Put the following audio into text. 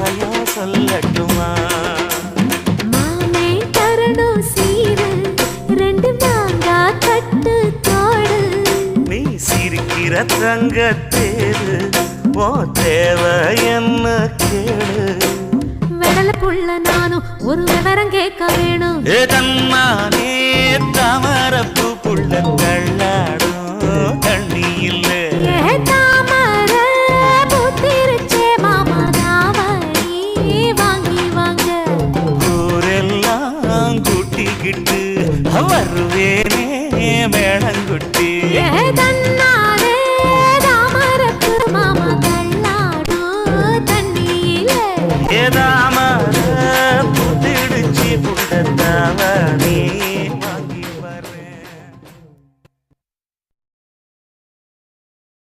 ரகசியம் சொல்லட்டுமா? மாமே தரணும் சீரு, ரெண்டு மாங்கா கட்டு தோடு. நீ சிரிக்கிற தங்கத்தேரு, ஓ தேவை என்ன கேளு. வெடல புள்ள நானும் ஒரு விவரம் கேட்க வேணும். தன்னானே தாமரப்பு புள்ள தள்ளாடும் தண்ணி இல்ல. தாமர பூத்திருச்சே மாமா தாவணி வாங்கி வாங்க. ஊரெல்லாம் கூட்டிக்கிட்டு வருவேனே மேளங்குட்டி. தன்னாலே தாமரப்பு மாமா தள்ளாடும் தண்ணியில. தாமர புத்திடுச்சி புள்ள தாவணி